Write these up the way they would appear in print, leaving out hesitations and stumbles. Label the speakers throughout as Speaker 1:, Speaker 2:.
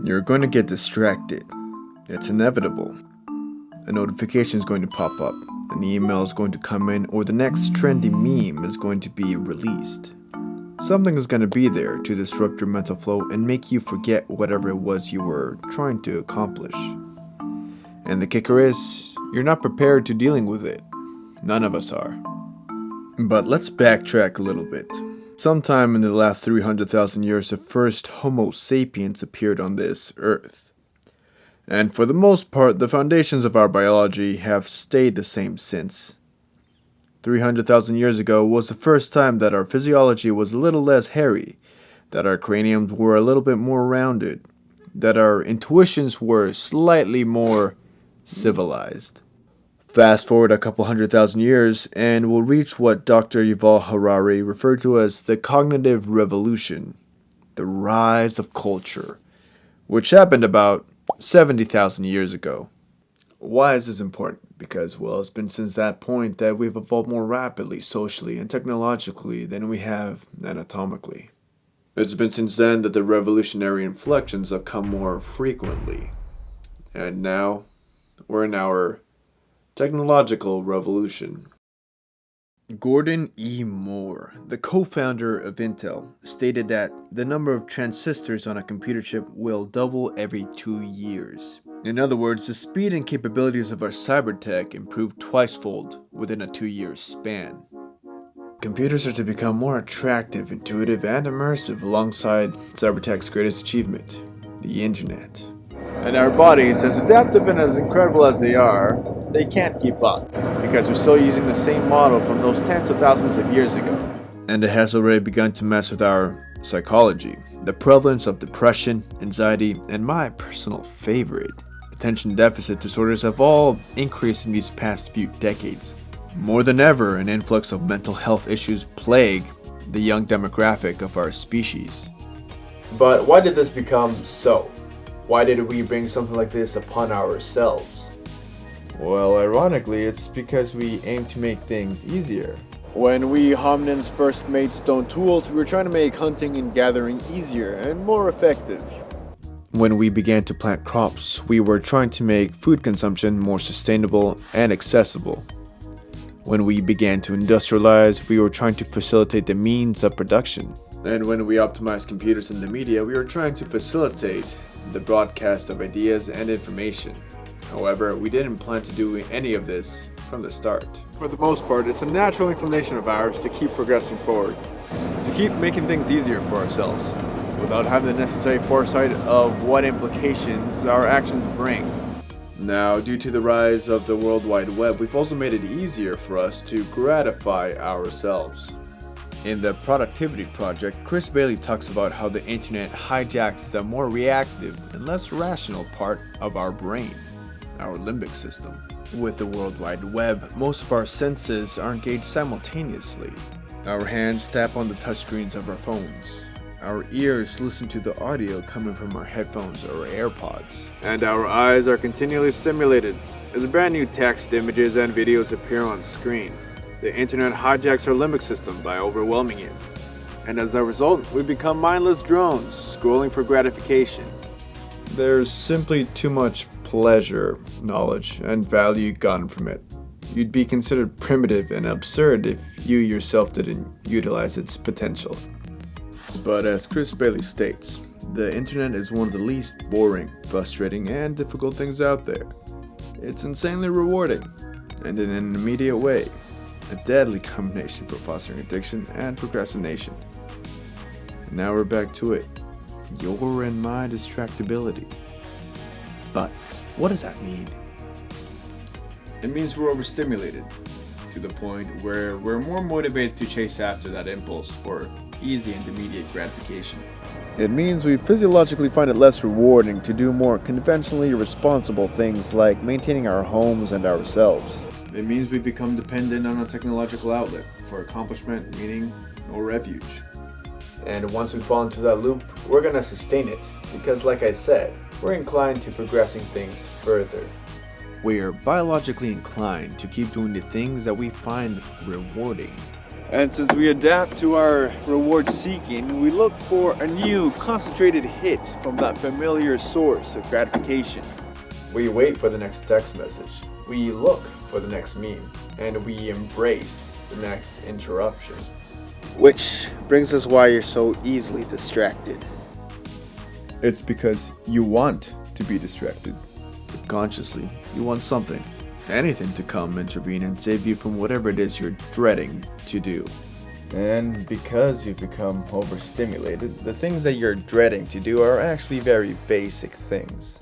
Speaker 1: You're going to get distracted. It's inevitable. A notification is going to pop up, an email is going to come in, or the next trendy meme is going to be released. Something is going to be there to disrupt your mental flow and make you forget whatever it was you were trying to accomplish. And the kicker is, you're not prepared to dealing with it. None of us are. But let's backtrack a little bit. Sometime in the last 300,000 years, the first Homo sapiens appeared on this earth. And for the most part, the foundations of our biology have stayed the same since. 300,000 years ago was the first time that our physiology was a little less hairy, that our craniums were a little bit more rounded, that our intuitions were slightly more civilized. Fast forward a couple 100,000 years, and we'll reach what Dr. Yuval Harari referred to as the cognitive revolution, the rise of culture, which happened about 70,000 years ago. Why is this important? Because, well, it's been since that point that we've evolved more rapidly, socially, and technologically than we have anatomically. It's been since then that the revolutionary inflections have come more frequently. And now, we're in our technological revolution. Gordon E. Moore, the co-founder of Intel, stated that the number of transistors on a computer chip will double every 2 years. In other words, the speed and capabilities of our cybertech improved twicefold within a 2-year span. Computers are to become more attractive, intuitive, and immersive alongside cybertech's greatest achievement, the internet. And our bodies, as adaptive and as incredible as they are, they can't keep up, because we're still using the same model from those tens of thousands of years ago. And it has already begun to mess with our psychology. The prevalence of depression, anxiety, and my personal favorite, attention deficit disorders have all increased in these past few decades. More than ever, an influx of mental health issues plague the young demographic of our species. But why did this become so? Why did we bring something like this upon ourselves? Well, ironically, it's because we aim to make things easier. When we hominins first made stone tools, we were trying to make hunting and gathering easier and more effective. When we began to plant crops, we were trying to make food consumption more sustainable and accessible. When we began to industrialize, we were trying to facilitate the means of production. And when we optimized computers and the media, we were trying to facilitate the broadcast of ideas and information. However, we didn't plan to do any of this from the start. For the most part, it's a natural inclination of ours to keep progressing forward, to keep making things easier for ourselves, without having the necessary foresight of what implications our actions bring. Now, due to the rise of the World Wide Web, we've also made it easier for us to gratify ourselves. In the Productivity Project, Chris Bailey talks about how the internet hijacks the more reactive and less rational part of our brain, our limbic system. With the World Wide Web, most of our senses are engaged simultaneously. Our hands tap on the touchscreens of our phones. Our ears listen to the audio coming from our headphones or AirPods. And our eyes are continually stimulated as brand new text, images, and videos appear on screen. The internet hijacks our limbic system by overwhelming it. And as a result, we become mindless drones, scrolling for gratification. There's simply too much pleasure, knowledge, and value gotten from it. You'd be considered primitive and absurd if you yourself didn't utilize its potential. But as Chris Bailey states, the internet is one of the least boring, frustrating, and difficult things out there. It's insanely rewarding, and in an immediate way, a deadly combination for fostering addiction and procrastination. And now we're back to it. Your and my distractibility. But what does that mean? It means we're overstimulated to the point where we're more motivated to chase after that impulse for easy and immediate gratification. It means we physiologically find it less rewarding to do more conventionally responsible things like maintaining our homes and ourselves. It means we become dependent on a technological outlet for accomplishment, meaning, or refuge. And once we fall into that loop, we're gonna sustain it, because like I said, we're inclined to progressing things further. We are biologically inclined to keep doing the things that we find rewarding.
Speaker 2: And since we adapt to our reward seeking, we look for a new concentrated hit from that familiar source of gratification.
Speaker 1: We wait for the next text message. We look for the next meme. And we embrace the next interruption.
Speaker 2: Which brings us why you're so easily distracted.
Speaker 1: It's because you want to be distracted. Subconsciously, you want something, anything to come intervene and save you from whatever it is you're dreading to do. And because you've become overstimulated, the things that you're dreading to do are actually very basic things.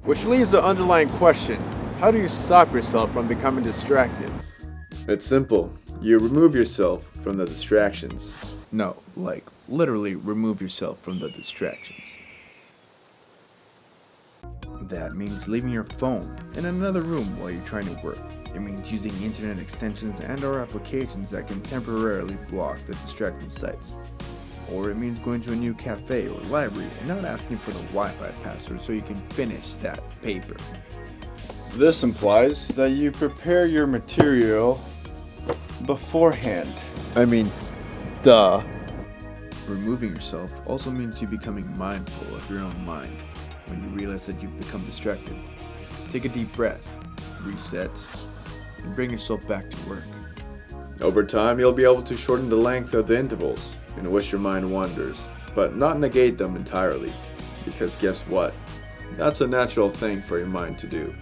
Speaker 2: Which leaves the underlying question, how do you stop yourself from becoming distracted?
Speaker 1: It's simple. You remove yourself from the distractions. No, like literally remove yourself from the distractions. That means leaving your phone in another room while you're trying to work. It means using internet extensions and or applications that can temporarily block the distracting sites. Or it means going to a new cafe or library and not asking for the Wi-Fi password so you can finish that paper.
Speaker 2: This implies that you prepare your material beforehand.
Speaker 1: Duh. Removing yourself also means you becoming mindful of your own mind. When you realize that you've become distracted, take a deep breath, reset, and bring yourself back to work. Over time, you'll be able to shorten the length of the intervals in which your mind wanders, but not negate them entirely, because guess what? That's a natural thing for your mind to do.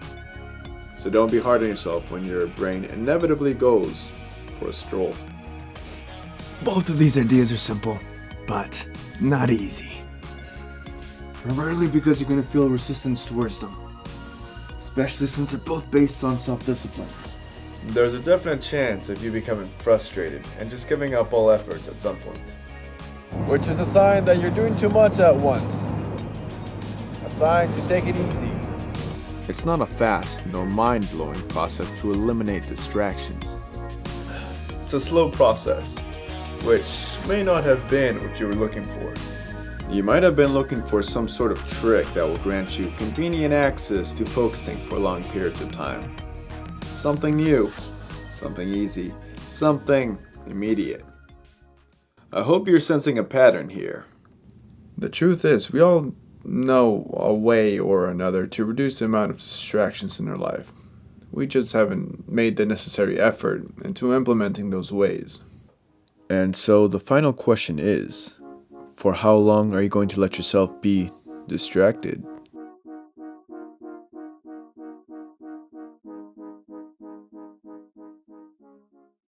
Speaker 1: So don't be hard on yourself when your brain inevitably goes for a stroll.
Speaker 3: Both of these ideas are simple, but not easy.
Speaker 1: Primarily because you're going to feel resistance towards them, especially since they're both based on self-discipline. There's a definite chance of you becoming frustrated and just giving up all efforts at some point.
Speaker 2: Which is a sign that you're doing too much at once. A sign to take it easy.
Speaker 1: It's not a fast nor mind-blowing process to eliminate distractions. It's a slow process, which may not have been what you were looking for. You might have been looking for some sort of trick that will grant you convenient access to focusing for long periods of time. Something new, something easy, something immediate. I hope you're sensing a pattern here. The truth is, we all know a way or another to reduce the amount of distractions in our life. We just haven't made the necessary effort into implementing those ways. And so the final question is, for how long are you going to let yourself be distracted?